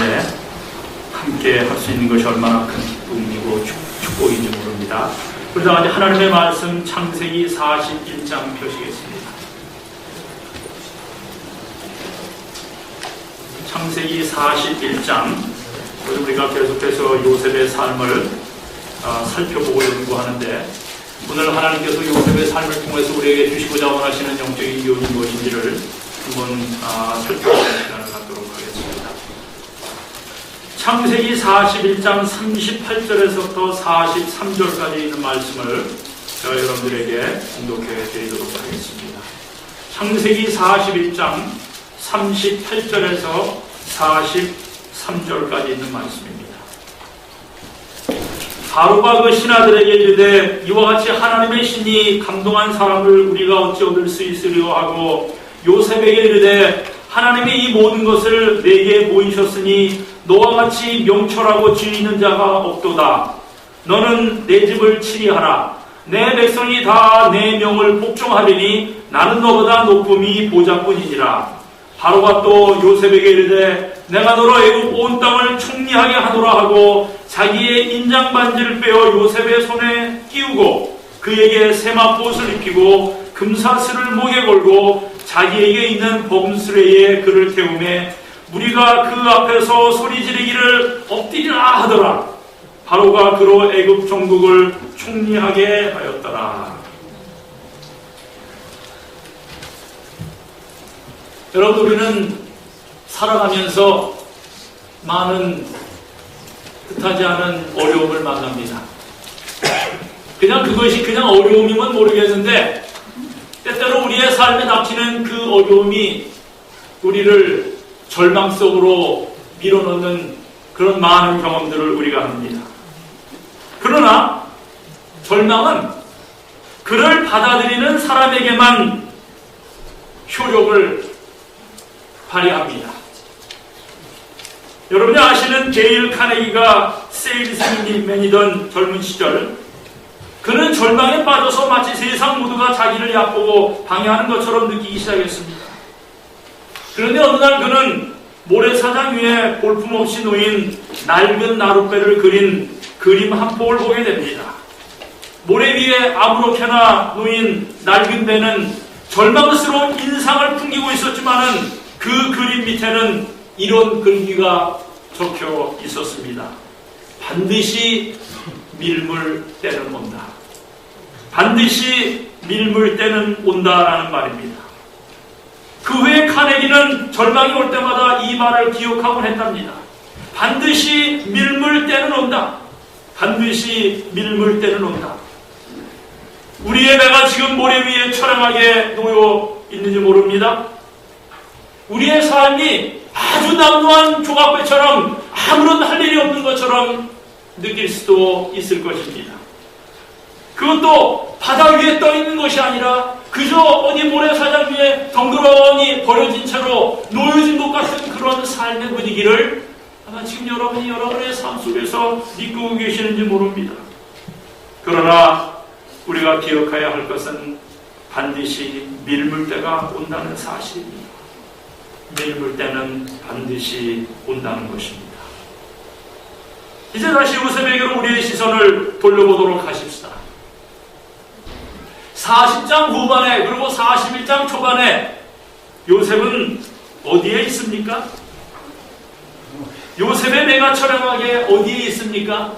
가운데 함께 할 수 있는 것이 얼마나 큰 기쁨이고 축복인지 모릅니다. 그래서 아직 하나님의 말씀 창세기 41장 펴시겠습니다. 창세기 41장, 우리가 계속해서 요셉의 삶을 살펴보고 연구하는데, 오늘 하나님께서 요셉의 삶을 통해서 우리에게 주시고자 원하시는 영적인 교훈이 무엇인지를 한번 살펴보는 시간을 갖도록 하겠습니다. 창세기 41장 38절에서부터 43절까지 있는 말씀을 제가 여러분들에게 공독해 드리도록 하겠습니다. 창세기 41장 38절에서 43절까지 있는 말씀입니다. 바로가 그 신하들에게 이르되 이와 같이 하나님의 신이 감동한 사람을 우리가 어찌 얻을 수 있으리요 하고 요셉에게 이르되 하나님이 이 모든 것을 내게 보이셨으니 너와 같이 명철하고 지혜 있는 자가 없도다. 너는 내 집을 치리하라. 내 백성이 다 내 명을 복종하리니 나는 너보다 높음이 보좌뿐이니라. 바로가 또 요셉에게 이르되 내가 너로 애굽 온 땅을 총리하게 하노라 하고 자기의 인장 반지를 빼어 요셉의 손에 끼우고 그에게 세마포옷을 입히고 금사슬을 목에 걸고 자기에게 있는 범수레에 그를 태우매 무리가 그 앞에서 소리 지르기를 엎드리라 하더라. 바로가 그로 애굽 종국을 총리하게 하였더라. 여러분, 우리는 살아가면서 많은 뜻하지 않은 어려움을 만납니다. 그것이 그냥 어려움이면 모르겠는데 때때로 우리의 삶에 닥치는 그 어려움이 우리를 절망 속으로 밀어넣는 그런 많은 경험들을 우리가 합니다. 그러나 절망은 그를 받아들이는 사람에게만 효력을 발휘합니다. 여러분이 아시는 데일 카네기가 세일즈맨이던 젊은 시절, 그는 절망에 빠져서 마치 세상 모두가 자기를 얕보고 방해하는 것처럼 느끼기 시작했습니다. 그런데 어느 날 그는 모래사장 위에 볼품없이 놓인 낡은 나룻배를 그린 그림 한 폭을 보게 됩니다. 모래 위에 아무렇게나 놓인 낡은 배는 절망스러운 인상을 풍기고 있었지만은 그 그림 밑에는 이런 글귀가 적혀 있었습니다. 반드시 밀물 때는 온다. 반드시 밀물 때는 온다라는 말입니다. 그 후에 카네기는 절망이 올 때마다 이 말을 기억하곤 했답니다. 반드시 밀물 때는 온다. 반드시 밀물 때는 온다. 우리의 배가 지금 모래 위에 처량하게 놓여 있는지 모릅니다. 우리의 삶이 아주 남루한 조각배처럼 아무런 할 일이 없는 것처럼 느낄 수도 있을 것입니다. 그것도 바다 위에 떠 있는 것이 아니라 그저 어디 모래사장 위에 덩그러니 버려진 채로 놓여진 것 같은 그런 삶의 분위기를 아마 지금 여러분이 여러분의 삶 속에서 느끼고 계시는지 모릅니다. 그러나 우리가 기억해야 할 것은 반드시 밀물때가 온다는 사실입니다. 밀물때는 반드시 온다는 것입니다. 이제 다시 요셉에게로 우리의 시선을 돌려보도록 하십시다. 40장 후반에 그리고 41장 초반에 요셉은 어디에 있습니까? 요셉의 배가 처량하게 어디에 있습니까?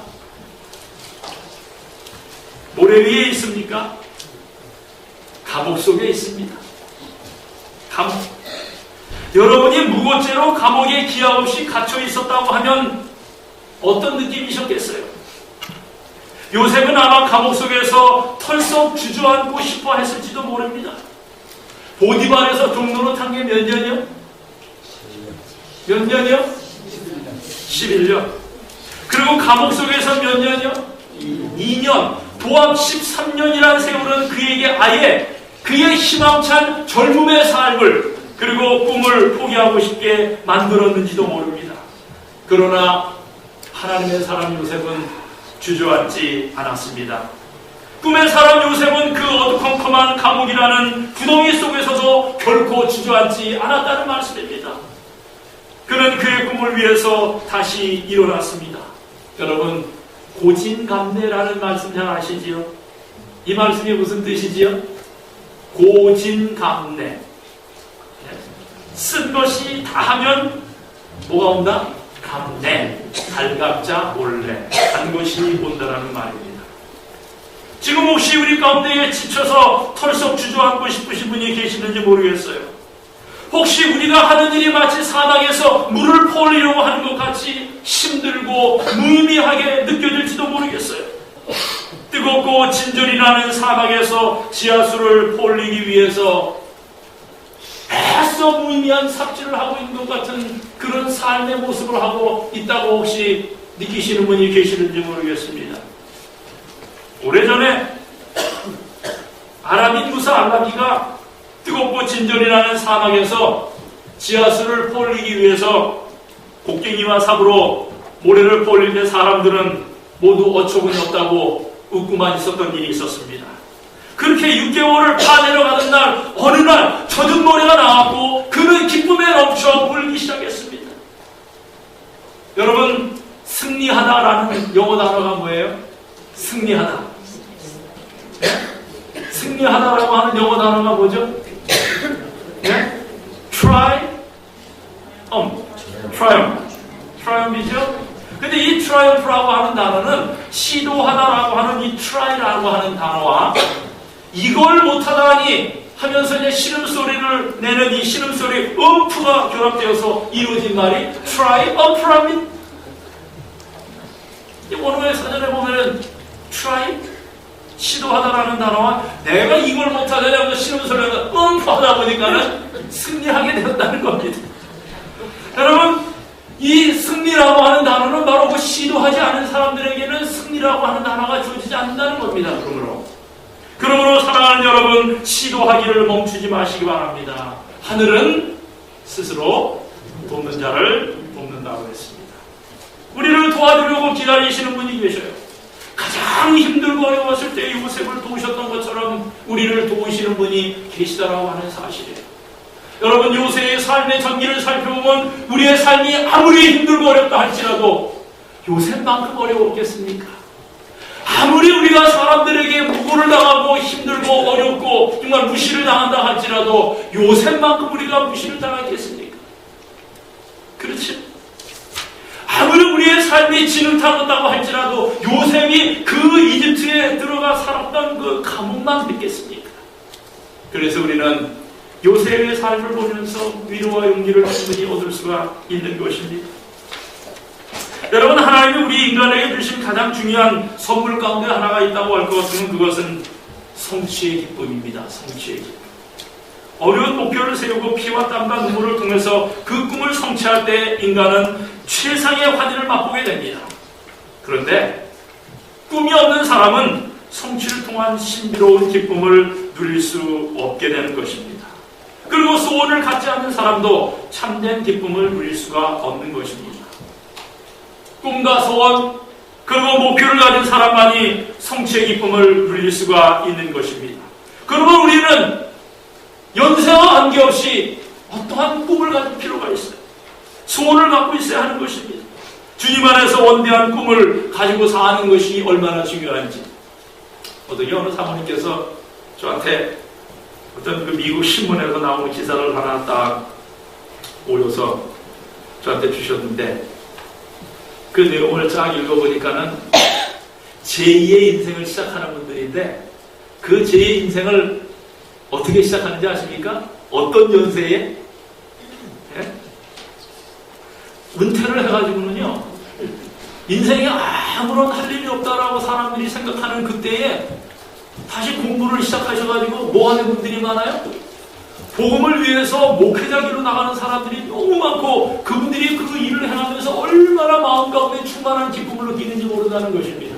모래 위에 있습니까? 감옥 속에 있습니다. 감옥. 여러분이 무고죄로 감옥에 기약 없이 갇혀 있었다고 하면 어떤 느낌이셨겠어요? 요셉은 아마 감옥 속에서 털썩 주저앉고 싶어 했을지도 모릅니다. 보디발에서 종로로 탄 게 몇 년이요? 몇 년이요? 11년. 그리고 감옥 속에서 몇 년이요? 2년. 도합 13년이라는 세월은 그에게 아예 그의 희망찬 젊음의 삶을 그리고 꿈을 포기하고 싶게 만들었는지도 모릅니다. 그러나 하나님의 사람 요셉은 주저앉지 않았습니다. 꿈의 사람 요셉은 그 어두컴컴한 감옥이라는 구덩이 속에서도 결코 주저앉지 않았다는 말씀입니다. 그는 그의 꿈을 위해서 다시 일어났습니다. 여러분, 고진감래라는 말씀 잘 아시지요? 이 말씀이 무슨 뜻이지요? 고진감래. 쓴 것이 다 하면 뭐가 온다? 감래. 달갑자 몰래. 간 것이 온다라는 말입니다. 지금 혹시 우리 가운데에 지쳐서 털썩 주저앉고 싶으신 분이 계시는지 모르겠어요. 혹시 우리가 하는 일이 마치 사막에서 물을 퍼올리려고 하는 것 같이 힘들고 무의미하게 느껴질지도 모르겠어요. 뜨겁고 진절이 나는 사막에서 지하수를 퍼올리기 위해서 애써 무의미한 삽질을 하고 있는 것 같은 그런 삶의 모습을 하고 있다고 혹시 느끼시는 분이 계시는지 모르겠습니다. 오래전에 아랍인 무사 알라비가 뜨겁고 진절이 나는 사막에서 지하수를 퍼올리기 위해서 곡괭이와 삽으로 모래를 퍼올릴 때 사람들은 모두 어처구니 없다고 웃고만 있었던 일이 있었습니다. 그렇게 6개월을 파내려가던 날 어느 날 젖은 모래가 나왔고 그는 기쁨에 넘쳐 울기 시작했습니다. 여러분, 승리하다라는 영어 단어가 뭐예요? 승리하다. 네? 승리하다라고 하는 영어 단어가 뭐죠? 네? triumph이죠? 근데 이 triumph라고 하는 단어는 시도하다라고 하는 이 try라고 하는 단어와 이걸 못하다니 하면서 이제 신음소리를 내는 이 신음소리 음프가 결합되어서 이루어진 말이 triumph랍니다. 원어의 사전에 보면은 try 시도하다라는 단어와 내가 이걸 못하다니 하면서 신음소리가 음프하다 보니까는 승리하게 되었다는 겁니다. 여러분, 이 승리라고 하는 단어는 바로 그 시도하지 않은 사람들에게는 승리라고 하는 단어가 주어지지 않는다는 겁니다. 그러므로 사랑하는 여러분, 시도하기를 멈추지 마시기 바랍니다. 하늘은 스스로 돕는 자를 돕는다고 했습니다. 우리를 도와주려고 기다리시는 분이 계셔요. 가장 힘들고 어려웠을 때 요셉을 도우셨던 것처럼 우리를 도우시는 분이 계시다라고 하는 사실이에요. 여러분, 요셉의 삶의 전기를 살펴보면 우리의 삶이 아무리 힘들고 어렵다 할지라도 요셉만큼 어려웠겠습니까? 아무리 우리가 사람들에게 무고를 당하고 힘들고 어렵고 정말 무시를 당한다 할지라도 요셉만큼 우리가 무시를 당하겠습니까? 그렇지? 아무리 우리의 삶이 진흙탕이었다고 할지라도 요셉이 그 이집트에 들어가 살았던 그 감옥만 믿겠습니까? 그래서 우리는 요셉의 삶을 보면서 위로와 용기를 충분히 얻을 수가 있는 것입니다. 여러분, 하나님이 우리 인간에게 주신 가장 중요한 선물 가운데 하나가 있다고 할 것 같으면 그것은 성취의 기쁨입니다. 성취의 기쁨. 어려운 목표를 세우고 피와 땀과 눈물을 통해서 그 꿈을 성취할 때 인간은 최상의 환희를 맛보게 됩니다. 그런데 꿈이 없는 사람은 성취를 통한 신비로운 기쁨을 누릴 수 없게 되는 것입니다. 그리고 소원을 갖지 않는 사람도 참된 기쁨을 누릴 수가 없는 것입니다. 꿈과 소원, 그리고 목표를 가진 사람만이 성취의 기쁨을 누릴 수가 있는 것입니다. 그러면 우리는 연세와 관계없이 어떠한 꿈을 가질 필요가 있어요. 소원을 갖고 있어야 하는 것입니다. 주님 안에서 원대한 꿈을 가지고 사는 것이 얼마나 중요한지. 어떻게 어느 사모님께서 저한테 어떤 그 미국 신문에서 나오는 기사를 하나 딱 올려서 저한테 주셨는데 그 내용을 쫙 읽어보니까는 제2의 인생을 시작하는 분들인데 그 제2의 인생을 어떻게 시작하는지 아십니까? 어떤 연세에? 예? 은퇴를 해가지고는요, 인생에 아무런 할 일이 없다라고 사람들이 생각하는 그때에 다시 공부를 시작하셔가지고 뭐 하는 분들이 많아요? 복음을 위해서 목회자기로 나가는 사람들이 너무 많고 그분들이 그 일을 행하면서 얼마나 마음 가운데 충만한 기쁨을 느끼는지 모른다는 것입니다.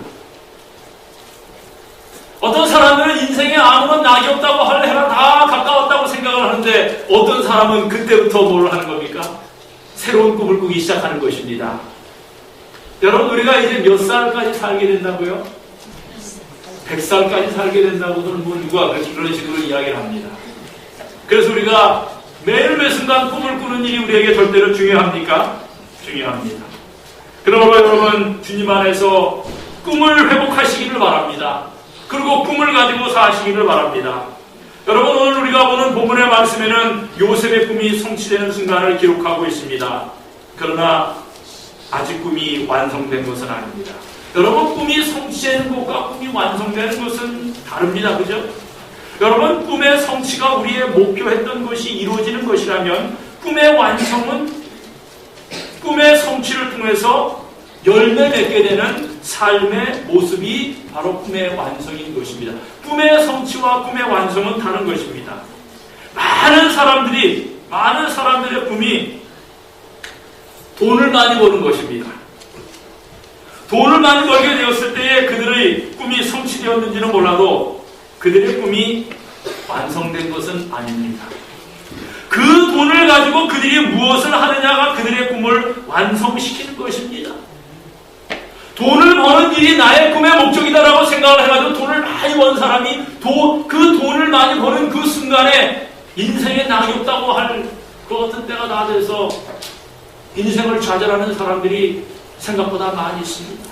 어떤 사람들은 인생에 아무런 낙이 없다고 할 해가 다 가까웠다고 생각을 하는데 어떤 사람은 그때부터 뭘 하는 겁니까? 새로운 꿈을 꾸기 시작하는 것입니다. 여러분, 우리가 이제 몇 살까지 살게 된다고요? 100살까지 살게 된다고는 뭐 누가 그런 식으로 이야기를 합니다. 그래서 우리가 매일 매 순간 꿈을 꾸는 일이 우리에게 절대로 중요합니까? 중요합니다. 그러므로 여러분 주님 안에서 꿈을 회복하시기를 바랍니다. 그리고 꿈을 가지고 사시기를 바랍니다. 여러분 오늘 우리가 보는 본문의 말씀에는 요셉의 꿈이 성취되는 순간을 기록하고 있습니다. 그러나 아직 꿈이 완성된 것은 아닙니다. 여러분 꿈이 성취되는 것과 꿈이 완성되는 것은 다릅니다. 그죠? 여러분 꿈의 성취가 우리의 목표했던 것이 이루어지는 것이라면 꿈의 완성은 꿈의 성취를 통해서 열매 맺게 되는 삶의 모습이 바로 꿈의 완성인 것입니다. 꿈의 성취와 꿈의 완성은 다른 것입니다. 많은 사람들의 꿈이 돈을 많이 버는 것입니다. 돈을 많이 벌게 되었을 때에 그들의 꿈이 성취되었는지는 몰라도 그들의 꿈이 완성된 것은 아닙니다. 그 돈을 가지고 그들이 무엇을 하느냐가 그들의 꿈을 완성시키는 것입니다. 돈을 버는 일이 나의 꿈의 목적이다라고 생각을 해가지고 돈을 많이 번 사람이 그 돈을 많이 버는 그 순간에 인생에 낙이 없다고 할 것 같은 때가 다 돼서 인생을 좌절하는 사람들이 생각보다 많이 있습니다.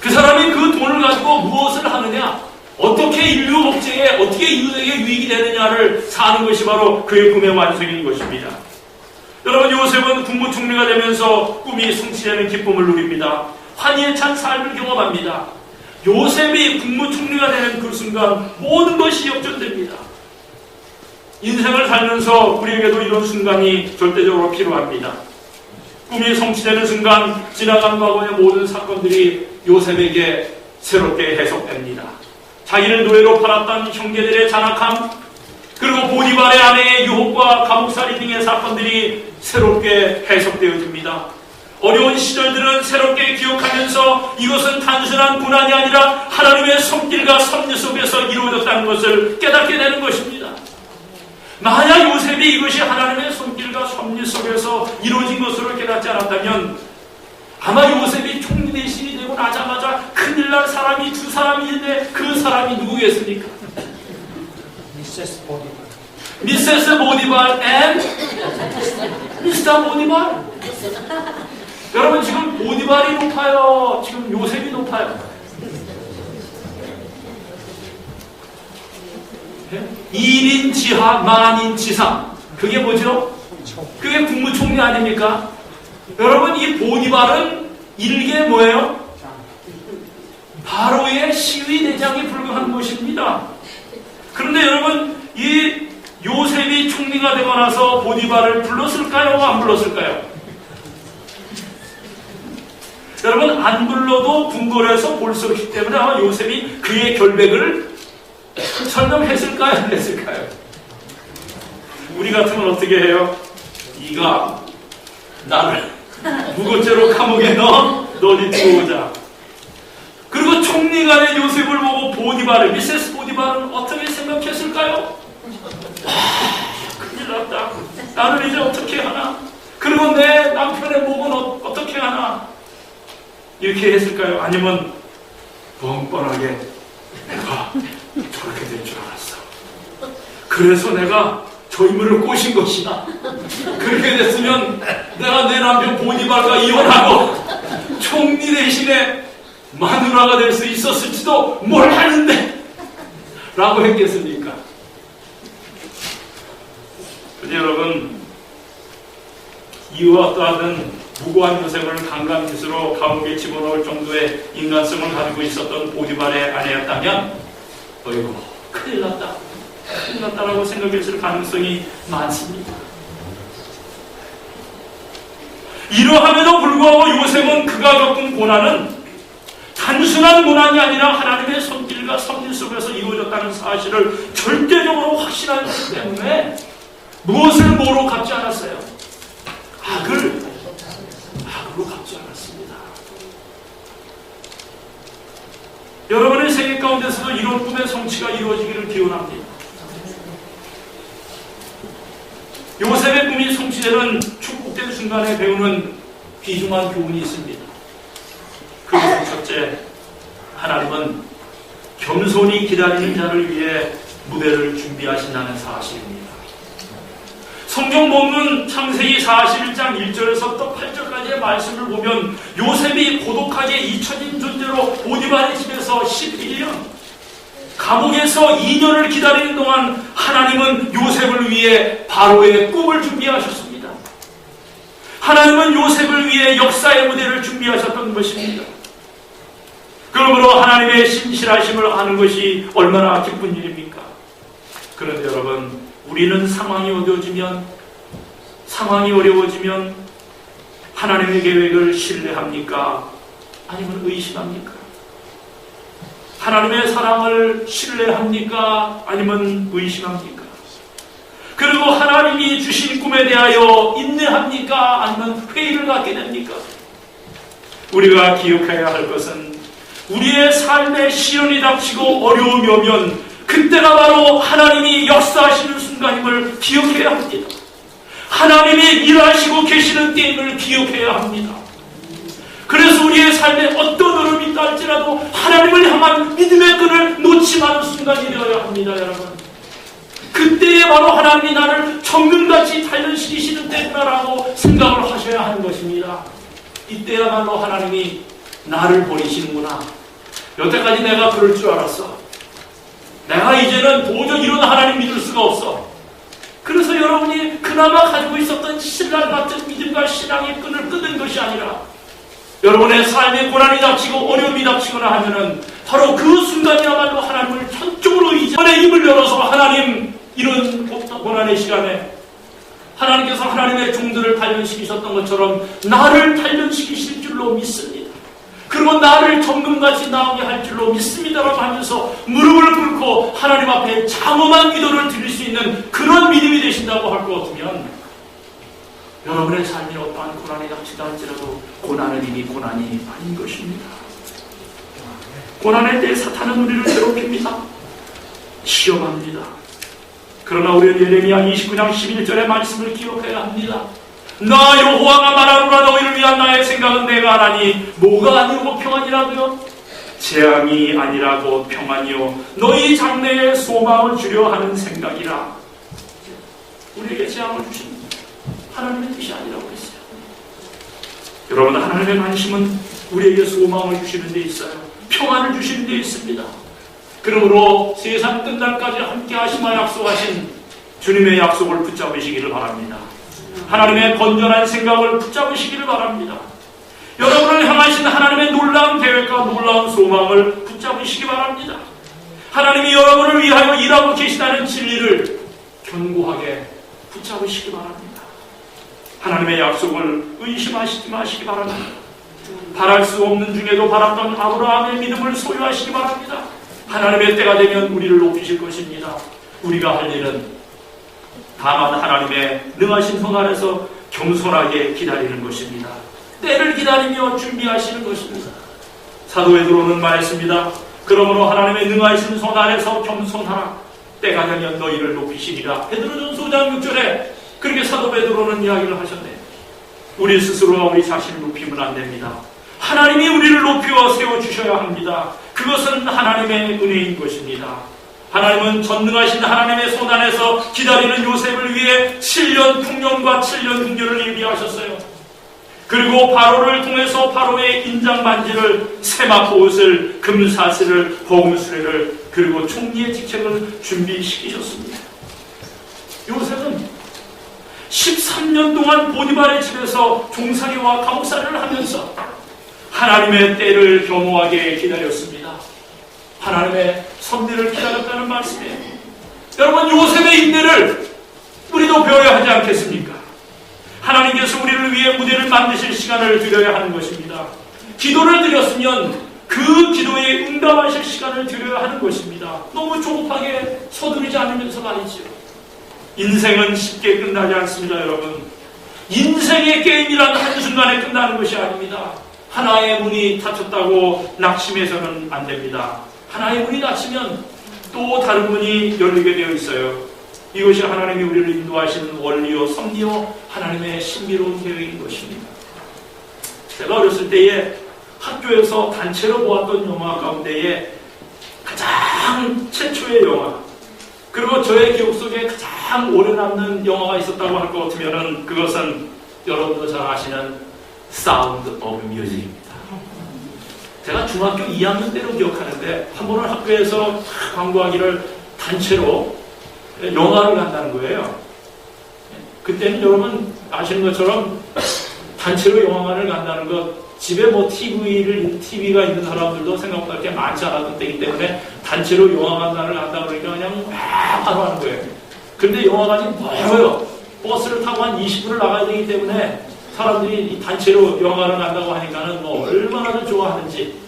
그 사람이 그 돈을 가지고 무엇을 하느냐, 어떻게 인류 복제에 어떻게 이웃에게 유익이 되느냐를 사는 것이 바로 그의 꿈의 완성인 것입니다. 여러분 요셉은 국무총리가 되면서 꿈이 성취되는 기쁨을 누립니다. 환희에 찬 삶을 경험합니다. 요셉이 국무총리가 되는 그 순간 모든 것이 역전됩니다. 인생을 살면서 우리에게도 이런 순간이 절대적으로 필요합니다. 꿈이 성취되는 순간 지나간 과거의 모든 사건들이 요셉에게 새롭게 해석됩니다. 자기를 노예로 팔았던 형제들의 잔악함, 그리고 보디발의 아내의 유혹과 감옥살이 등의 사건들이 새롭게 해석되어집니다. 어려운 시절들은 새롭게 기억하면서 이것은 단순한 고난이 아니라 하나님의 손길과 섭리 속에서 이루어졌다는 것을 깨닫게 되는 것입니다. 만약 요셉이 이것이 하나님의 손길과 섭리 속에서 이루어진 것으로 깨닫지 않았다면 아마 요셉이 총리 대신이 되고 나자마자 큰일 날 사람이 두 사람이 있는데 그 사람이 누구겠습니까? 미세스 보디발 and 미스터 보디발. 여러분 지금 보디발이 높아요? 지금 요셉이 높아요? 1인 지하 만인 지상. 그게 뭐죠? 그게 국무총리 아닙니까? 여러분 이 보디발은 일개 뭐예요? 바로의 시위대장에 불과한 것입니다. 그런데 여러분 이 요셉이 총리가 되고 나서 보디발을 불렀을까요? 안 불렀을까요? 여러분 안 불러도 궁궐에서 볼 수 없기 때문에 아마 요셉이 그의 결백을 설명했을까요? 안 했을까요? 우리 같으면 어떻게 해요? 네가 나를 무고죄로 감옥에 넣어 너희 들어오자. 그리고 총리가 된 요셉을 보고 보디발을, 미세스 보디발은 어떻게 생각했을까요? 큰일 났다. 나는 이제 어떻게 하나? 그리고 내 남편의 목은 어떻게 하나? 이렇게 했을까요? 아니면 뻔뻔하게 내가 저렇게 될 줄 알았어. 그래서 내가 저 인물을 꼬신 것이다. 그렇게 됐으면 내가 내 남편 보디발과 이혼하고 총리 대신에 마누라가 될 수 있었을지도 몰랐는데 라고 했겠습니까? 근데 여러분 이와 또한 무고한 요셉을 강간짓으로 감옥에 집어넣을 정도의 인간성을 가지고 있었던 보디발의 아내였다면 어이구 큰일 났다라고 생각했을 가능성이 많습니다. 이러함에도 불구하고 요셉은 그가 겪은 고난은 단순한 고난이 아니라 하나님의 손길과 섭리 속에서 이루어졌다는 사실을 절대적으로 확신하기 때문에 무엇을 뭐로 갚지 않았어요? 악으로 갚지 않았습니다. 여러분의 생애 가운데서도 이런 꿈의 성취가 이루어지기를 기원합니다. 요셉의 꿈이 성취되는 축복된 순간에 배우는 귀중한 교훈이 있습니다. 그것은 첫째, 하나님은 겸손히 기다리는 자를 위해 무대를 준비하신다는 사실입니다. 성경 본문 창세기 41장 1절에서부터 8절까지의 말씀을 보면 요셉이 고독하게 잊혀진 존재로 보디발의 집에서 11년, 감옥에서 2년을 기다리는 동안 하나님은 요셉을 위해 바로의 꿈을 준비하셨습니다. 하나님은 요셉을 위해 역사의 무대를 준비하셨던 것입니다. 그러므로 하나님의 신실하심을 아는 것이 얼마나 기쁜 일입니까? 그런데 여러분, 우리는 상황이 어려워지면 하나님의 계획을 신뢰합니까? 아니면 의심합니까? 하나님의 사랑을 신뢰합니까? 아니면 의심합니까? 그리고 하나님이 주신 꿈에 대하여 인내합니까? 아니면 회의를 갖게 됩니까? 우리가 기억해야 할 것은 우리의 삶에 시련이 닥치고 어려움이 오면 그때가 바로 하나님이 역사하시는 순간임을 기억해야 합니다. 하나님이 일하시고 계시는 때임을 기억해야 합니다. 그래서 우리의 삶에 어떤 어려움이 있다 할지라도 하나님을 향한 믿음의 끈을 놓지 않은 순간이 되어야 합니다. 여러분, 그때에 바로 하나님이 나를 정금같이 단련시키시는 때구나라고 생각을 하셔야 하는 것입니다. 이때야말로 하나님이 나를 버리시는구나. 여태까지 내가 그럴 줄 알았어. 내가 이제는 도저히 이런 하나님 믿을 수가 없어. 그래서 여러분이 그나마 가지고 있었던 신랄 같은 믿음과 신앙의 끈을 끊는 것이 아니라 여러분의 삶에 고난이 닥치고 어려움이 닥치거나 하면은 바로 그 순간이야말로 하나님을 전적으로 이전에 입을 열어서 하나님, 이런 고난의 시간에 하나님께서 하나님의 종들을 단련시키셨던 것처럼 나를 단련시키실 줄로 믿습니다. 그리고 나를 정금같이 나오게 할 줄로 믿습니다라고 하면서 무릎을 꿇고 하나님 앞에 장엄한 기도를 드릴 수 있는 그런 믿음이 되신다고 할 것 같으면 여러분의 삶에 어떠한 고난이 닥치다 할지라도 고난은 이미 고난이 아닌 것입니다. 고난의 때 사탄은 우리를 괴롭힙니다. 시험합니다. 그러나 우리는 예레미야 29장 11절의 말씀을 기억해야 합니다. 나 여호와가 말하노라 너희를 위한 나의 생각은 내가 하나니 뭐가 아니고 평안이라고요? 재앙이 아니라고 평안이요 너희 장래에 소망을 주려 하는 생각이라. 우리에게 재앙을 주신 하나님의 뜻이 아니라고 했어요. 여러분, 하나님의 관심은 우리에게 소망을 주시는 데 있어요. 평안을 주시는 데 있습니다. 그러므로 세상 끝날까지 함께 하시마 약속하신 주님의 약속을 붙잡으시기를 바랍니다. 하나님의 건전한 생각을 붙잡으시기를 바랍니다. 여러분을 향하신 하나님의 놀라운 계획과 놀라운 소망을 붙잡으시기 바랍니다. 하나님이 여러분을 위하여 일하고 계시다는 진리를 견고하게 붙잡으시기 바랍니다. 하나님의 약속을 의심하시지 마시기 바랍니다. 바랄 수 없는 중에도 바랐던 아브라함의 믿음을 소유하시기 바랍니다. 하나님의 때가 되면 우리를 높이실 것입니다. 우리가 할 일은 다만 하나님의 능하신 손 아래서 겸손하게 기다리는 것입니다. 때를 기다리며 준비하시는 것입니다. 사도 베드로는 말했습니다. 그러므로 하나님의 능하신 손 아래서 겸손하라. 때가 되면 너희를 높이시리라. 베드로전서 5장 6절에 그렇게 사도 베드로는 이야기를 하셨네요. 우리 스스로가 우리 자신을 높이면 안 됩니다. 하나님이 우리를 높여 세워주셔야 합니다. 그것은 하나님의 은혜인 것입니다. 하나님은 전능하신 하나님의 손 안에서 기다리는 요셉을 위해 7년 풍년과 7년 궁녀를 예비하셨어요. 그리고 바로를 통해서 바로의 인장 반지를, 세마포 옷을, 금사슬을, 보금수레를, 그리고 총리의 직책을 준비시키셨습니다. 요셉은 13년 동안 보디발의 집에서 종살이와 감옥살이를 하면서 하나님의 때를 겸허하게 기다렸습니다. 하나님의 섭리를 기다렸다는 말씀이에요. 여러분, 요셉의 인내를 우리도 배워야 하지 않겠습니까? 하나님께서 우리를 위해 무대를 만드실 시간을 드려야 하는 것입니다. 기도를 드렸으면 그 기도에 응답하실 시간을 드려야 하는 것입니다. 너무 조급하게 서두르지 않으면서 말이죠. 인생은 쉽게 끝나지 않습니다, 여러분. 인생의 게임이란 한순간에 끝나는 것이 아닙니다. 하나의 문이 닫혔다고 낙심해서는 안 됩니다. 하나의 문이 닫히면 또 다른 문이 열리게 되어 있어요. 이것이 하나님이 우리를 인도하시는 원리요 섭리요 하나님의 신비로운 계획인 것입니다. 제가 어렸을 때에 학교에서 단체로 보았던 영화 가운데에 가장 최초의 영화, 그리고 저의 기억 속에 가장 가장 오래 남는 영화가 있었다고 할 것 같으면은 그것은 여러분도 잘 아시는 사운드 오브 뮤직입니다. 제가 중학교 2학년 때로 기억하는데 한 번은 학교에서 광고하기를 단체로 영화를 간다는 거예요. 그때는 여러분 아시는 것처럼 단체로 영화관을 간다는 것, 집에 뭐 TV가 있는 사람들도 생각보다 그렇게 많지 않았던 때이기 때문에 단체로 영화관을 간다 그러니까 그냥 막 바로 하는 거예요. 근데 영화관이 멀어요. 버스를 타고 한 20분을 나가야 되기 때문에 사람들이 이 단체로 영화관을 간다고 하니까는 뭐 얼마나 좋아하는지.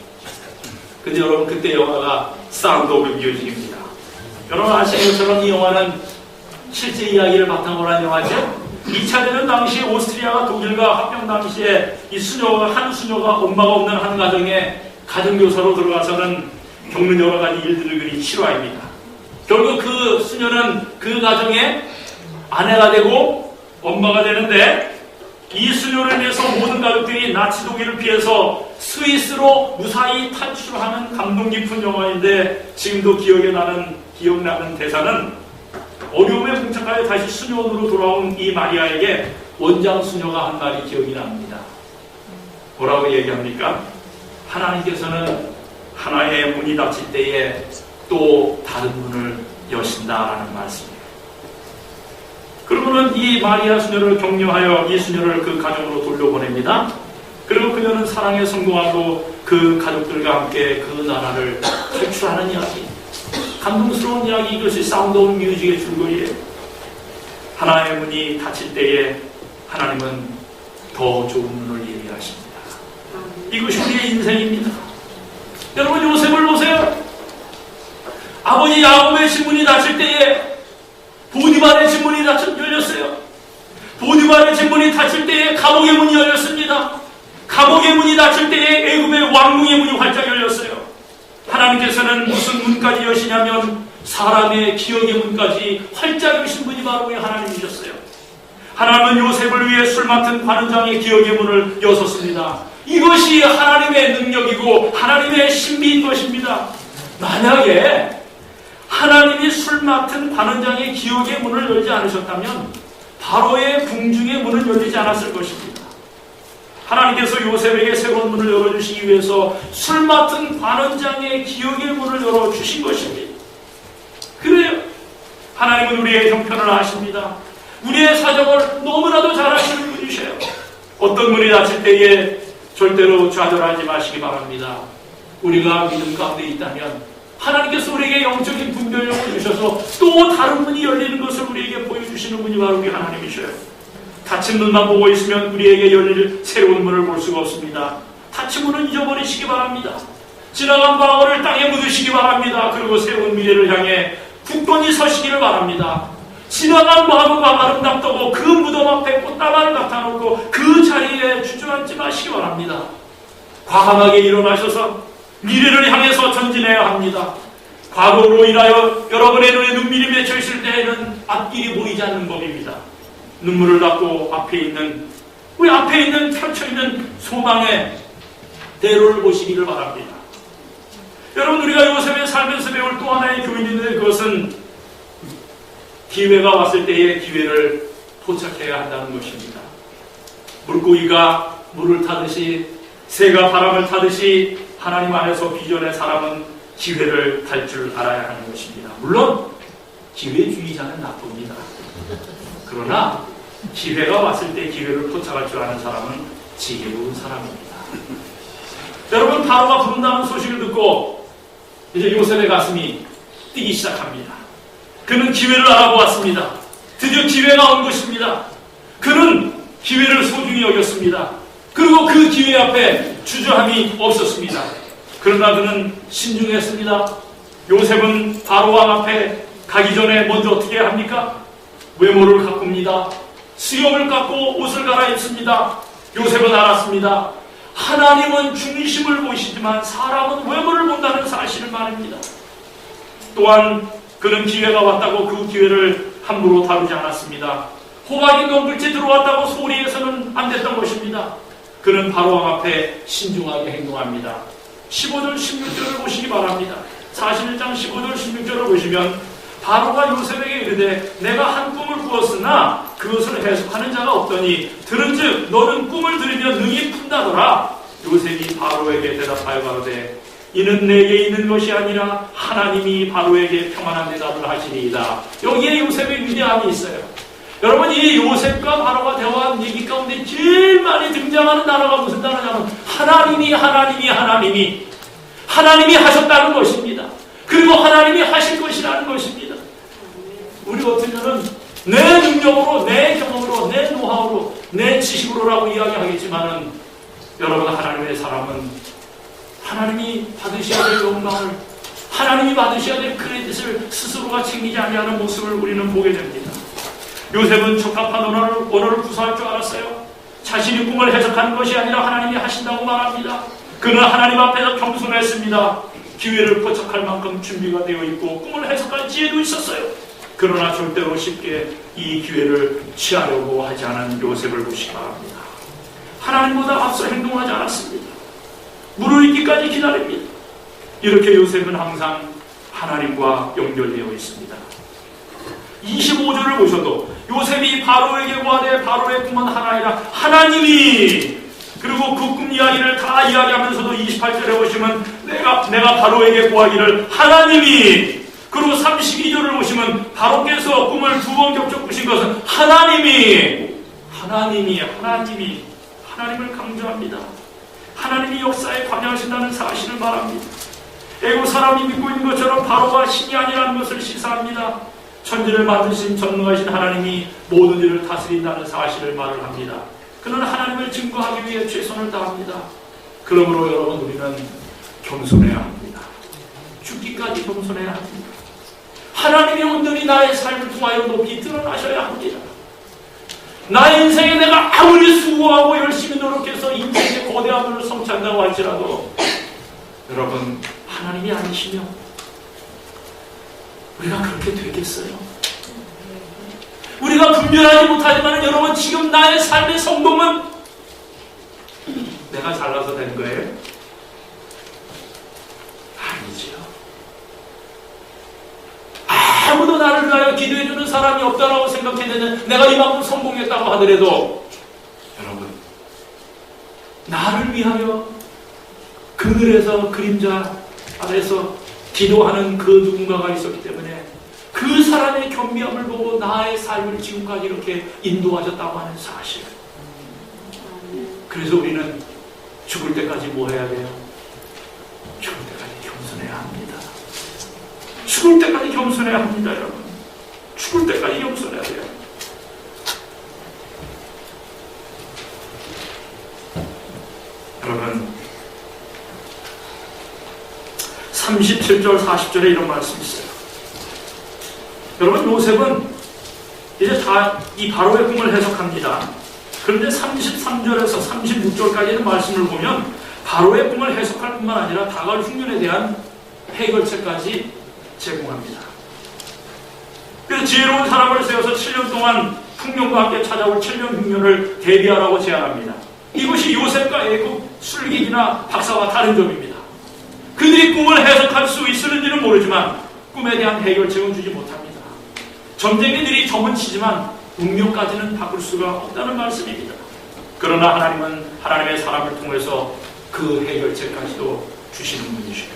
근데 여러분 그때 영화가 사운드 오브 뮤직입니다. 여러분 아시는 것처럼 이 영화는 실제 이야기를 바탕으로 한 영화죠. 2차 대전 당시 오스트리아가 독일과 합병 당시에 이 한 수녀가 엄마가 없는 한 가정에 가정교사로 들어가서는 겪는 여러 가지 일들을 그린 실화입니다. 결국 그 수녀는 그 가정에 아내가 되고 엄마가 되는데 이 수녀를 위해서 모든 가족들이 나치 독일을 피해서 스위스로 무사히 탈출하는 감동 깊은 영화인데 지금도 기억나는 대사는 어려움에 봉착하여 다시 수녀원으로 돌아온 이 마리아에게 원장 수녀가 한 말이 기억이 납니다. 뭐라고 얘기합니까? 하나님께서는 하나의 문이 닫힐 때에 또 다른 문을 여신다라는 말씀이에요. 그러고는 이 마리아 수녀를 격려하여 이 수녀를 그 가정으로 돌려보냅니다. 그리고 그녀는 사랑에 성공하고 그 가족들과 함께 그 나라를 탈출하는 이야기, 감동스러운 이야기, 이것이 사운드 오브 뮤직의 줄거리예요. 하나의 문이 닫힐 때에 하나님은 더 좋은 문을 예비하십니다. 이것이 우리의 인생입니다. 여러분 요셉을 보세요. 아버지 야곱의 신문이 닫힐 때에 보디발의 신문이 열렸어요. 보디발의 신문이 닫힐 때에 감옥의 문이 열렸습니다. 감옥의 문이 닫힐 때에 애굽의 왕궁의 문이 활짝 열렸어요. 하나님께서는 무슨 문까지 여시냐면 사람의 기억의 문까지 활짝 여신 분이 바로 우리 하나님이셨어요. 하나님은 요셉을 위해 술 맡은 관원장의 기억의 문을 여셨습니다. 이것이 하나님의 능력이고 하나님의 신비인 것입니다. 만약에 하나님이 술 맡은 관원장의 기억의 문을 열지 않으셨다면 바로의 궁중의 문은 열리지 않았을 것입니다. 하나님께서 요셉에게 새로운 문을 열어주시기 위해서 술 맡은 관원장의 기억의 문을 열어주신 것입니다. 그래요. 하나님은 우리의 형편을 아십니다. 우리의 사정을 너무나도 잘 아시는 분이셔요. 어떤 문이 닫힐 때에 절대로 좌절하지 마시기 바랍니다. 우리가 믿음 가운데 있다면 하나님께서 우리에게 영적인 분별력을 주셔서 또 다른 문이 열리는 것을 우리에게 보여주시는 분이 바로 우리 하나님이셔요. 닫힌 문만 보고 있으면 우리에게 열릴 새로운 문을 볼 수가 없습니다. 닫힌 문은 잊어버리시기 바랍니다. 지나간 과거를 땅에 묻으시기 바랍니다. 그리고 새로운 미래를 향해 굳건히 서시기를 바랍니다. 지나간 과거가 아름답다고 그 무덤 앞에 꽃다발을 갖다 놓고 그 자리에 주저앉지 마시기 바랍니다. 과감하게 일어나셔서 미래를 향해서 전진해야 합니다. 과거로 인하여 여러분의 눈에 눈밀이 맺혀 있을 때에는 앞길이 보이지 않는 법입니다. 눈물을 닦고 우리 앞에 있는 펼쳐있는 소망의 대로를 보시기를 바랍니다. 여러분 우리가 요셉의 살면서 배울 또 하나의 교훈인데 그것은 기회가 왔을 때의 기회를 포착해야 한다는 것입니다. 물고기가 물을 타듯이 새가 바람을 타듯이 하나님 안에서 비전의 사람은 기회를 탈 줄 알아야 하는 것입니다. 물론 기회주의자는 나쁩니다. 그러나 기회가 왔을 때 기회를 포착할 줄 아는 사람은 지혜로운 사람입니다. 여러분 바로가 부른다는 소식을 듣고 이제 요셉의 가슴이 뛰기 시작합니다. 그는 기회를 알아보았습니다. 드디어 기회가 온 것입니다. 그는 기회를 소중히 여겼습니다. 그리고 그 기회 앞에 주저함이 없었습니다. 그러나 그는 신중했습니다. 요셉은 바로 왕 앞에 가기 전에 먼저 어떻게 합니까? 외모를 가꿉니다. 수염을 깎고 옷을 갈아입습니다. 요셉은 알았습니다. 하나님은 중심을 보시지만 사람은 외모를 본다는 사실을 말합니다. 또한 그는 기회가 왔다고 그 기회를 함부로 다루지 않았습니다. 호박이 넘글째 들어왔다고 소리해서는 안 됐던 것입니다. 그는 바로 왕 앞에 신중하게 행동합니다. 15절 16절을 보시기 바랍니다. 41장 15절 16절을 보시면 바로가 요셉에게 이르되 내가 한 꿈을 꾸었으나 그것을 해석하는 자가 없더니 들은즉 너는 꿈을 들으며 능히 푼다더라. 요셉이 바로에게 대답하여 가로되 이는 내게 있는 것이 아니라 하나님이 바로에게 평안한 대답을 하시리이다. 여기에 요셉의 위대함이 있어요. 여러분, 이 요셉과 바로가 대화한 얘기 가운데 제일 많이 등장하는 단어가 무슨 단어냐면 하나님이 하셨다는 것입니다. 그리고 하나님이 하실 것이라는 것입니다. 우리 어쩌면은 내 능력으로, 내 경험으로, 내 노하우로, 내 지식으로라고 이야기하겠지만은 여러분, 하나님의 사람은 하나님이 받으셔야 될 영광을, 하나님이 받으셔야 될 크레딧을 스스로가 챙기지 아니하는 모습을 우리는 보게 됩니다. 요셉은 적합한 언어를 구사할 줄 알았어요. 자신이 꿈을 해석하는 것이 아니라 하나님이 하신다고 말합니다. 그는 하나님 앞에서 겸손했습니다. 기회를 포착할 만큼 준비가 되어 있고 꿈을 해석할 지혜도 있었어요. 그러나 절대로 쉽게 이 기회를 취하려고 하지 않은 요셉을 보시기 바랍니다. 하나님보다 앞서 행동하지 않았습니다. 물을 익기까지 기다립니다. 이렇게 요셉은 항상 하나님과 연결되어 있습니다. 25절을 보셔도 요셉이 바로에게 구하되 바로의 꿈은 하나이라 하나님이, 그리고 그 꿈 이야기를 다 이야기하면서도 28절에 보시면 내가 바로에게 구하기를 하나님이, 그리고 32절을 보시면 바로께서 꿈을 2번 겹쳐 꾸신 것은 하나님을 강조합니다. 하나님이 역사에 관여하신다는 사실을 말합니다. 애국 사람이 믿고 있는 것처럼 바로가 신이 아니라는 것을 시사합니다. 천지를 만드신 전능하신 하나님이 모든 일을 다스린다는 사실을 말을 합니다. 그는 하나님을 증거하기 위해 최선을 다합니다. 그러므로 여러분, 우리는 겸손해야 합니다. 죽기까지 겸손해야 합니다. 하나님이 온전히 나의 삶을 통하여 높이 드러나셔야 합니다. 나의 인생에 내가 아무리 수고하고 열심히 노력해서 인생의 거대함을 성취한다고 할지라도 여러분, 하나님이 아니시며 우리가 그렇게 되겠어요? 우리가 분별하지 못하지만 여러분, 지금 나의 삶의 성공은 내가 잘나서 된 거예요? 아니지요. 아무도 나를 위하여 기도해주는 사람이 없다라고 생각했는데 내가 이만큼 성공했다고 하더라도 여러분, 나를 위하여 그늘에서 그림자 아래서 기도하는 그 누군가가 있었기 때문에 그 사람의 겸비함을 보고 나의 삶을 지금까지 이렇게 인도하셨다고 하는 사실. 그래서 우리는 죽을 때까지 뭐 해야 돼요? 죽을 때까지 겸손해야 합니다. 죽을 때까지 겸손해야 합니다, 여러분. 죽을 때까지 겸손해야 돼요. 여러분, 37절, 40절에 이런 말씀이 있어요. 여러분, 요셉은 이제 다 이 바로의 꿈을 해석합니다. 그런데 33절에서 36절까지의 말씀을 보면 바로의 꿈을 해석할 뿐만 아니라 다가올 흉년에 대한 해결책까지 제공합니다. 그래서 지혜로운 사람을 세워서 7년 동안 풍년과 함께 찾아올 7년 흉년을 대비하라고 제안합니다. 이것이 요셉과 애굽 술객이나 박사와 다른 점입니다. 그들이 꿈을 해석할 수 있을는지는 모르지만 꿈에 대한 해결책은 주지 못합니다. 점쟁이들이 점은 치지만 운명까지는 바꿀 수가 없다는 말씀입니다. 그러나 하나님은 하나님의 사람을 통해서 그 해결책까지도 주시는 분이시죠.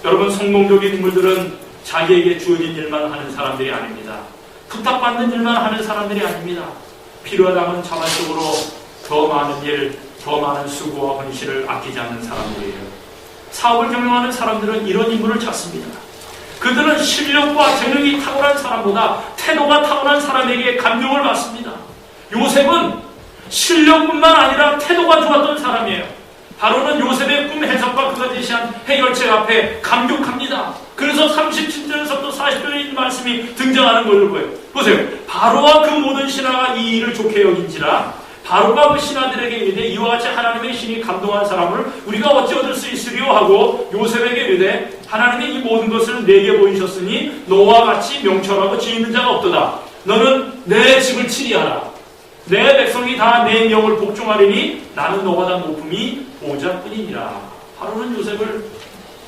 여러분, 성공적인 인물들은 자기에게 주어진 일만 하는 사람들이 아닙니다. 부탁받는 일만 하는 사람들이 아닙니다. 필요하다면 자발적으로 더 많은 일, 더 많은 수고와 헌신을 아끼지 않는 사람들이에요. 사업을 경영하는 사람들은 이런 인물을 찾습니다. 그들은 실력과 재능이 탁월한 사람보다 태도가 타고난 사람에게 감명을 받습니다. 요셉은 실력뿐만 아니라 태도가 좋았던 사람이에요. 바로는 요셉의 꿈 해석과 그가 제시한 해결책 앞에 감격합니다. 그래서 37절에서부터 40절에 있는 말씀이 등장하는 걸로 보여요. 보세요. 바로와 그 모든 신하가 이 일을 좋게 여긴지라 바로가 그 신하들에게 이르되 이와 같이 하나님의 신이 감동한 사람을 우리가 어찌 얻을 수 있으리요 하고 요셉에게 이르되 하나님이 이 모든 것을 내게 보이셨으니 너와 같이 명철하고 지혜 있는 자가 없도다. 너는 내 집을 치리하라. 내 백성이 다 내 명을 복종하리니 나는 너보다 높음이 보좌뿐이니라. 바로는 요셉을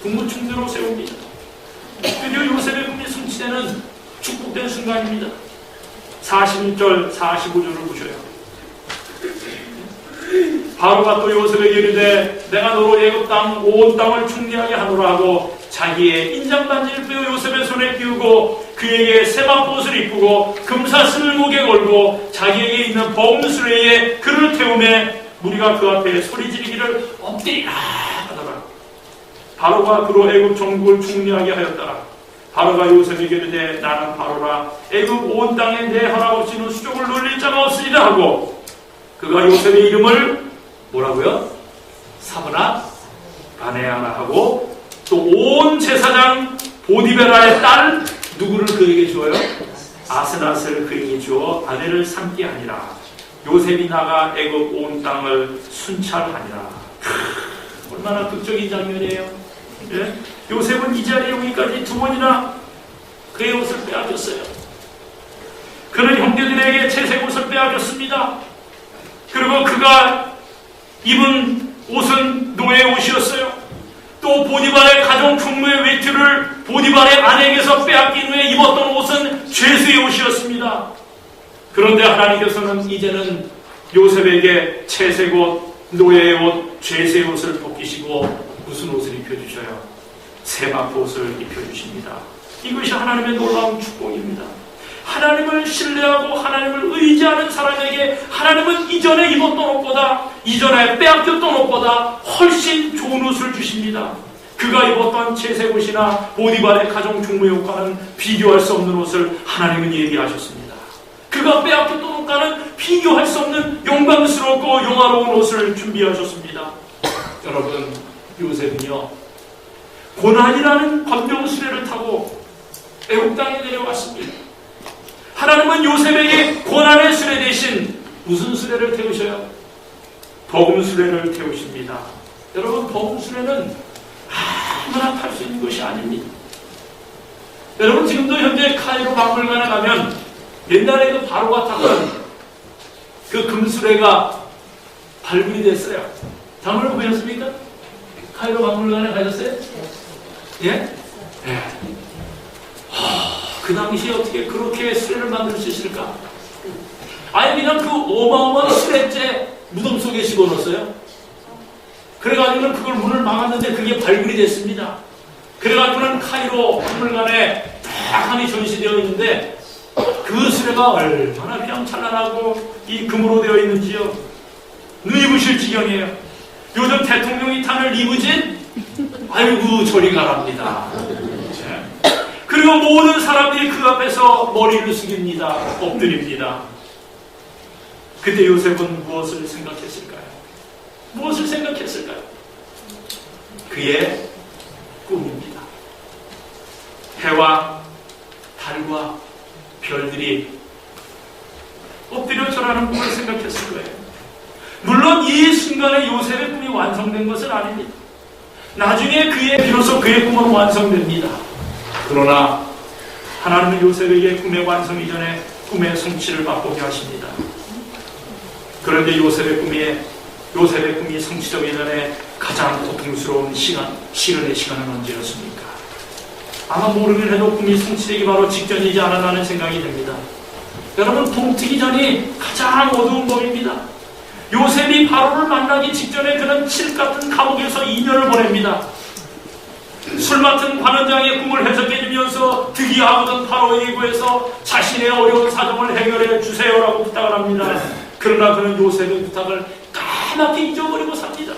국무총리로 세웁니다. 드디어 요셉의 꿈이 성취되는 축복된 순간입니다. 41절, 45절을 보셔요. 바로가 또 요셉에게 이르되 내가 너로 애굽 땅 온 땅을 충리하게 하노라 하고 자기의 인장반지를 빼어 요셉의 손에 끼우고 그에게 세마포옷을 입히고 금사슬을 목에 걸고 자기에게 있는 범수레에 그를 태우매 무리가 그 앞에 소리 지르기를 엎드리라 하더라. 바로가 그로 애굽 전국을 충리하게 하였더라. 바로가 요셉에게 이르되 나는 바로라 애굽 온 땅에 내 허락 없이는 수족을 놀릴 자가 없으리라 하고 그가 요셉의 이름을 뭐라고요? 사브나 바네아라 하고 또 온 제사장 보디베라의 딸 누구를 그에게 주어요? 아스낫을 그에게 주어 아내를 삼게 하니라. 요셉이 나가 애굽 온 땅을 순찰하니라. 얼마나 극적인 장면이에요. 예? 요셉은 이 자리에 오기까지 두 번이나 그의 옷을 빼앗겼어요. 그는 형제들에게 채색 옷을 빼앗겼습니다. 그리고 그가 입은 옷은 노예의 옷이었어요. 또 보디발의 가정 총무의 외투를 보디발의 아내에게서 빼앗긴 후에 입었던 옷은 죄수의 옷이었습니다. 그런데 하나님께서는 이제는 요셉에게 채색 옷, 노예의 옷, 죄수의 옷을 벗기시고 무슨 옷을 입혀주셔요? 세마포 옷을 입혀주십니다. 이것이 하나님의 놀라운 축복입니다. 하나님을 신뢰하고 하나님을 의지하는 사람에게 하나님은 이전에 입었던 옷보다 이전에 빼앗겼던 옷보다 훨씬 좋은 옷을 주십니다. 그가 입었던 채색 옷이나 보디발의 가정 총무의 옷과는 비교할 수 없는 옷을 하나님은 예비하셨습니다. 그가 빼앗겼던 옷과는 비교할 수 없는 영광스럽고 영화로운 옷을 준비하셨습니다. 여러분, 요셉은요 고난이라는 광경 수레를 타고 애굽 땅에 내려왔습니다. 하나님은 요셉에게 고난의 수레 대신 무슨 수레를 태우셔요? 복음 수레를 태우십니다. 여러분, 복음 수레는 아무나 탈 수 있는 것이 아닙니다. 여러분, 지금도 현재 카이로 박물관에 가면 옛날에 그 바로가 탔던 그 금수레가 발굴이 됐어요. 다음을 보셨습니까? 카이로 박물관에 가셨어요? 예? 예. 그 당시에 어떻게 그렇게 수레를 만들 수 있을까? 아니 그냥 그 어마어마한 수레째 무덤 속에 집어넣었어요. 그래가지고는 그걸 문을 막았는데 그게 발굴이 됐습니다. 그래가지고는 카이로 박물관에 다양하게 전시되어 있는데 그 수레가 얼마나 휘황찬란하고 이 금으로 되어 있는지요. 눈이 부실 지경이에요. 요즘 대통령이 타는 리무진? 아이고 저리 가랍니다. 그리고 모든 사람들이 그 앞에서 머리를 숙입니다. 엎드립니다. 그때 요셉은 무엇을 생각했을까요? 무엇을 생각했을까요? 그의 꿈입니다. 해와 달과 별들이 엎드려 절하는 꿈을 생각했을 거예요. 물론 이 순간에 요셉의 꿈이 완성된 것은 아닙니다. 나중에 비로소 그의 꿈은 완성됩니다. 그러나 하나님은 요셉에게 꿈의 완성 이전에 꿈의 성취를 맛보게 하십니다. 그런데 요셉의 꿈이 성취되기 전에 가장 고통스러운 시련의 시간은 언제였습니까? 아마 모르긴 해도 꿈이 성취되기 바로 직전이지 않았나는 생각이 듭니다. 여러분, 동트기 전이 가장 어두운 법입니다. 요셉이 바로를 만나기 직전에 그는 칠 같은 감옥에서 2년을 보냅니다. 술 맡은 관원장의 꿈을 해석해주면서 득이하거든 바로에게 구해서 자신의 어려운 사정을 해결해 주세요라고 부탁을 합니다. 그러나 그는 요셉의 부탁을 까맣게 잊어버리고 삽니다.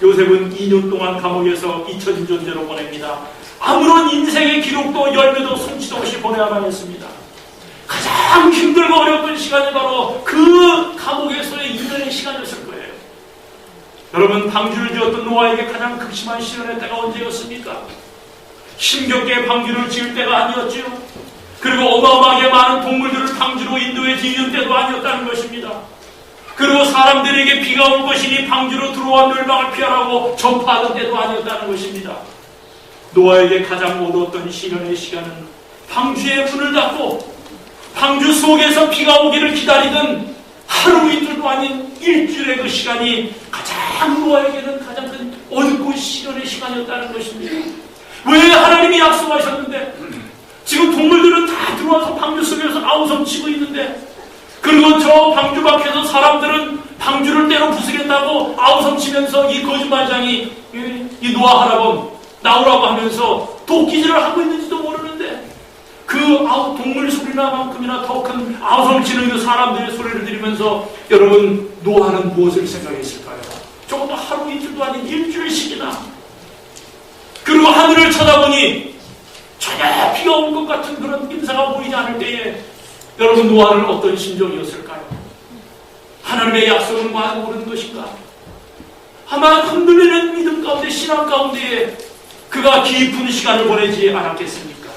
요셉은 2년 동안 감옥에서 잊혀진 존재로 보냅니다. 아무런 인생의 기록도 열매도 성취도 없이 보내야만 했습니다. 가장 힘들고 어려웠던 시간이 바로 그 감옥에서의 2년의 시간이었을 거예요. 여러분, 방주를 지었던 노아에게 가장 극심한 시련의 때가 언제였습니까? 힘겹게 방주를 지을 때가 아니었지요. 그리고 어마어마하게 많은 동물들을 방주로 인도해 뒤는 때도 아니었다는 것입니다. 그리고 사람들에게 비가 온 것이니 방주로 들어와 멸망을 피하라고 전파하던 때도 아니었다는 것입니다. 노아에게 가장 어두웠던 시련의 시간은 방주의 문을 닫고 방주 속에서 비가 오기를 기다리던 하루 이틀도 아닌 일주일의 그 시간이 가장 노아에게는 가장 큰 어둡고 시련의 시간이었다는 것입니다. 왜 하나님이 약속하셨는데 지금 동물들은 다 들어와서 방주 속에서 아우성치고 있는데, 그리고 저 방주 밖에서 사람들은 방주를 때로 부수겠다고 아우성치면서 이 거짓말장이 이 노아 할아버지 나오라고 하면서 도끼질을 하고 있는지도 모르는데, 그 동물 소리나만큼이나 더 큰 아우성치는 그 사람들의 소리를 들으면서 여러분 노아는 무엇을 생각했을까요? 적어도 하루 이틀도 아닌 일주일씩이나. 그리고 하늘을 쳐다보니 전혀 비가 올 것 같은 그런 임사가 보이지 않을 때에 여러분 노아는 어떤 심정이었을까요? 하나님의 약속은 과연 모르는 것인가? 아마 흔들리는 믿음 가운데, 신앙 가운데에 그가 깊은 시간을 보내지 않았겠습니까?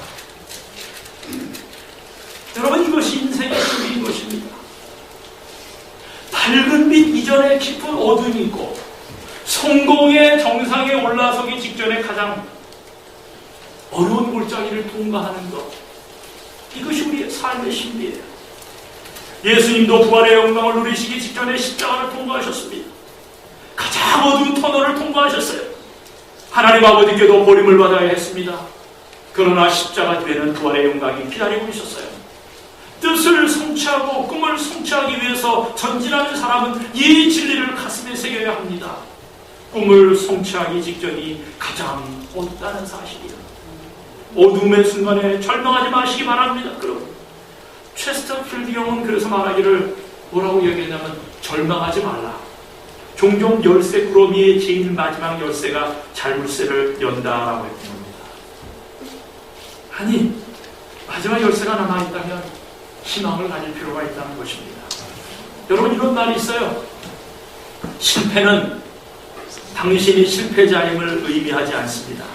여러분, 이것이 인생의 진리인 것입니다. 밝은 빛 이전에 깊은 어둠이 있고 성공의 정상에 올라서기 직전에 가장 어려운 골짜기를 통과하는 것, 이것이 우리의 삶의 신비예요. 예수님도 부활의 영광을 누리시기 직전에 십자가를 통과하셨습니다. 가장 어두운 터널을 통과하셨어요. 하나님 아버지께도 버림을 받아야 했습니다. 그러나 십자가 뒤에는 부활의 영광이 기다리고 있었어요. 뜻을 성취하고 꿈을 성취하기 위해서 전진하는 사람은 이 진리를 가슴에 새겨야 합니다. 꿈을 성취하기 직전이 가장 어둡다는 사실이에요. 어둠의 순간에 절망하지 마시기 바랍니다. 그럼 체스터필드 경은 그래서 말하기를 뭐라고 이야기했냐면, 절망하지 말라. 종종 열쇠 꾸러미의 제일 마지막 열쇠가 자물쇠를 연다라고 했습니다. 아니, 마지막 열쇠가 남아있다면 희망을 가질 필요가 있다는 것입니다. 여러분, 이런 말이 있어요. 실패는 당신이 실패자임을 의미하지 않습니다.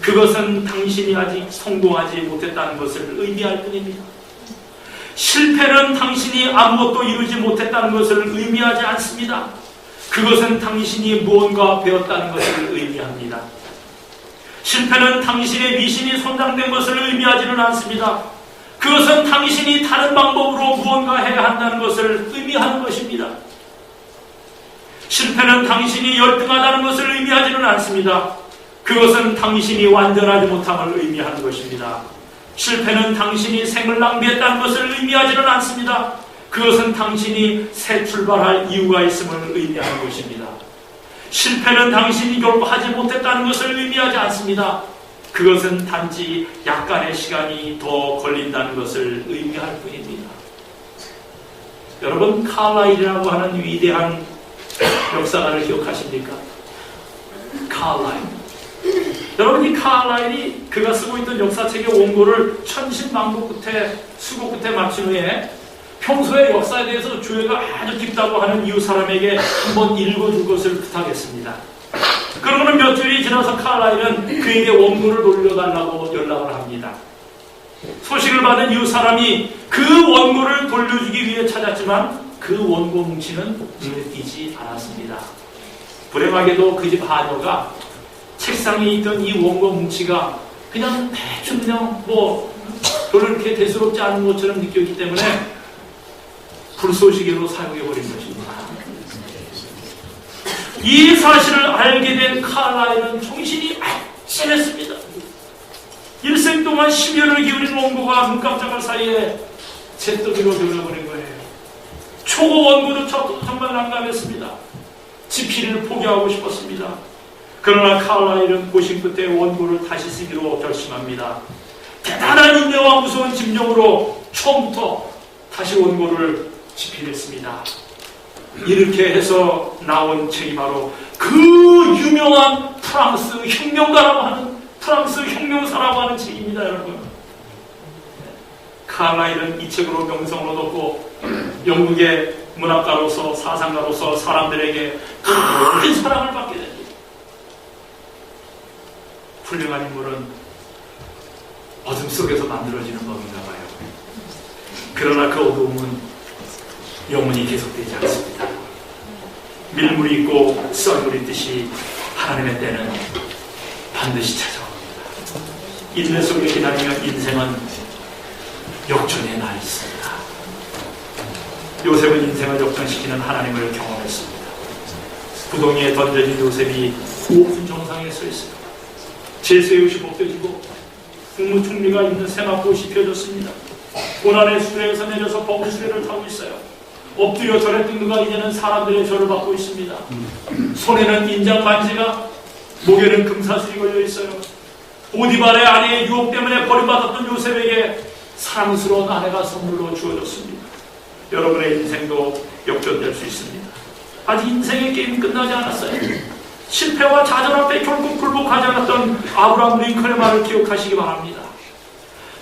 그것은 당신이 아직 성공하지 못했다는 것을 의미할 뿐입니다. 실패는 당신이 아무것도 이루지 못했다는 것을 의미하지 않습니다. 그것은 당신이 무언가 배웠다는 것을 의미합니다. 실패는 당신의 미신이 손상된 것을 의미하지는 않습니다. 그것은 당신이 다른 방법으로 무언가 해야 한다는 것을 의미하는 것입니다. 실패는 당신이 열등하다는 것을 의미하지는 않습니다. 그것은 당신이 완전하지 못함을 의미하는 것입니다. 실패는 당신이 생을 낭비했다는 것을 의미하지는 않습니다. 그것은 당신이 새 출발할 이유가 있음을 의미하는 것입니다. 실패는 당신이 결국 하지 못했다는 것을 의미하지 않습니다. 그것은 단지 약간의 시간이 더 걸린다는 것을 의미할 뿐입니다. 여러분, 칼라일이라고 하는 위대한 역사가를 기억하십니까? 칼라일. 여러분, 이 칼라일이 그가 쓰고 있던 역사책의 원고를 천신만고 끝에 수고 끝에 마친 후에 평소에 역사에 대해서 조예가 아주 깊다고 하는 이웃 사람에게 한번 읽어줄 것을 부탁했습니다. 그러고는 몇 주일이 지나서 칼라일은 그에게 원고를 돌려달라고 연락을 합니다. 소식을 받은 이웃 사람이 그 원고를 돌려주기 위해 찾았지만 그 원고 뭉치는 눈에 띄지 않았습니다. 불행하게도 그 집 하녀가 책상에 있던 이 원고 뭉치가 그냥 대충 별로 이렇게 대수롭지 않은 것처럼 느꼈기 때문에 불쏘시개로 사용해버린 것입니다. 이 사실을 알게 된 칼라일은 정신이 아찔했습니다. 일생 동안 심혈을 기울인 원고가 눈 깜짝할 사이에 잿더미로 되어버린 거예요. 초고 원고조차도 정말 난감했습니다. 집필을 포기하고 싶었습니다. 그러나 칼라일은 고심 끝에 원고를 다시 쓰기로 결심합니다. 대단한 인내와 무서운 심정으로 처음부터 다시 원고를 집필했습니다. 이렇게 해서 나온 책이 바로 그 유명한 프랑스 혁명사라고 하는 책입니다, 여러분. 칼라일은 이 책으로 명성을 얻었고 영국의 문학가로서 사상가로서 사람들에게 큰 사랑을 받게 됩니다. 훌륭한 인물은 어둠 속에서 만들어지는 법인가 봐요. 그러나 그 어두움은 영원히 계속되지 않습니다. 밀물이 있고 썰물이 있듯이 하나님의 때는 반드시 찾아옵니다. 인내 속에 기다리면 인생은 역전의 날이 있습니다. 요셉은 인생을 역전시키는 하나님을 경험했습니다. 구덩이에 던져진 요셉이 높은 정상에 서 있습니다. 질서의 옷이 벗겨지고 국무총리가 입는 세마포옷이 펴졌습니다. 고난의 수레에서 내려서 버그 수레를 타고 있어요. 엎드려 절에 뜬 그가 이제는 사람들의 절을 받고 있습니다. 손에는 인장 반지가, 목에는 금사슬이 걸려 있어요. 보디발의 아내의 유혹 때문에 버림받았던 요셉에게 사랑스러운 아내가 선물로 주어졌습니다. 여러분의 인생도 역전될 수 있습니다. 아직 인생의 게임이 끝나지 않았어요. 실패와 좌절 앞에 결국 굴복하지 않았던 아브라함 링컨의 말을 기억하시기 바랍니다.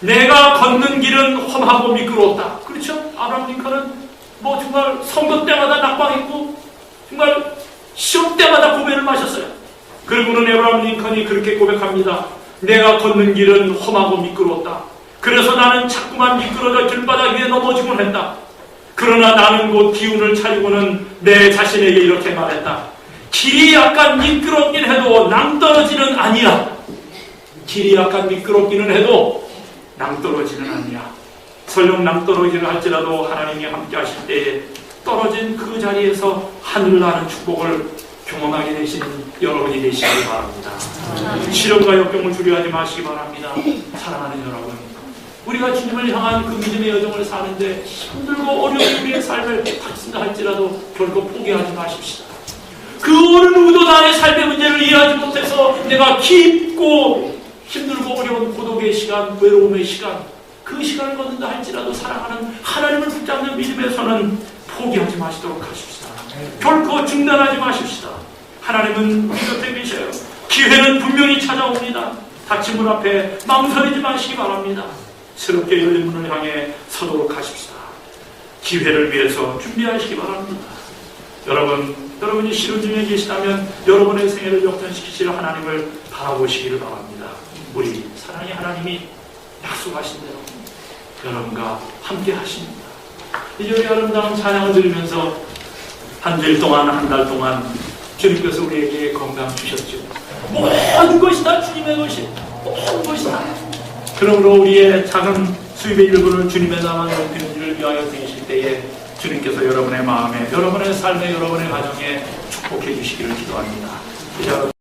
내가 걷는 길은 험하고 미끄러웠다. 그렇죠? 아브라함 링컨은 정말 선거 때마다 낙방했고 정말 시험 때마다 고배를 마셨어요. 그리고는 아브라함 링컨이 그렇게 고백합니다. 내가 걷는 길은 험하고 미끄러웠다. 그래서 나는 자꾸만 미끄러져 길바닥 위에 넘어지곤 했다. 그러나 나는 곧 기운을 차리고는 내 자신에게 이렇게 말했다. 길이 약간 미끄럽긴 해도 낭떠러지는 아니야. 길이 약간 미끄럽기는 해도 낭떠러지는 아니야. 설령 낭떠러지를 할지라도 하나님이 함께 하실 때에 떨어진 그 자리에서 하늘 나는 축복을 경험하게 되시는 여러분이 되시기 바랍니다. 시련과 역경을 두려워하지 마시기 바랍니다. 사랑하는 여러분, 우리가 주님을 향한 그 믿음의 여정을 사는데 힘들고 어려운 우리의 삶을 닥친다 할지라도 결코 포기하지 마십시다. 그 어느 누구도 나의 삶의 문제를 이해하지 못해서 내가 깊고 힘들고 어려운 고독의 시간, 외로움의 시간, 그 시간을 걷는다 할지라도 사랑하는 하나님을 붙잡는 믿음에서는 포기하지 마시도록 하십시다. 결코 중단하지 마십시다. 하나님은 우리 곁에 계셔요. 기회는 분명히 찾아옵니다. 닫힌 문 앞에 망설이지 마시기 바랍니다. 새롭게 열린 문을 향해 서도록 하십시다. 기회를 위해서 준비하시기 바랍니다. 여러분이 시련 중에 계시다면 여러분의 생애를 역전시키실 하나님을 바라보시기를 바랍니다. 우리 사랑의 하나님이 약속하신 대로 여러분과 함께 하십니다. 이제 우리 아름다운 찬양을 들으면서 한 주일 동안, 한 달 동안 주님께서 우리에게 건강 주셨죠. 모든 것이 다 주님의 것이, 모든 것이 다. 그러므로 우리의 작은 수입의 일부를 주님의 나라를 높이는 일을 위하여 드리실 때에 주님께서 여러분의 마음에, 여러분의 삶에, 여러분의 가정에 축복해 주시기를 기도합니다.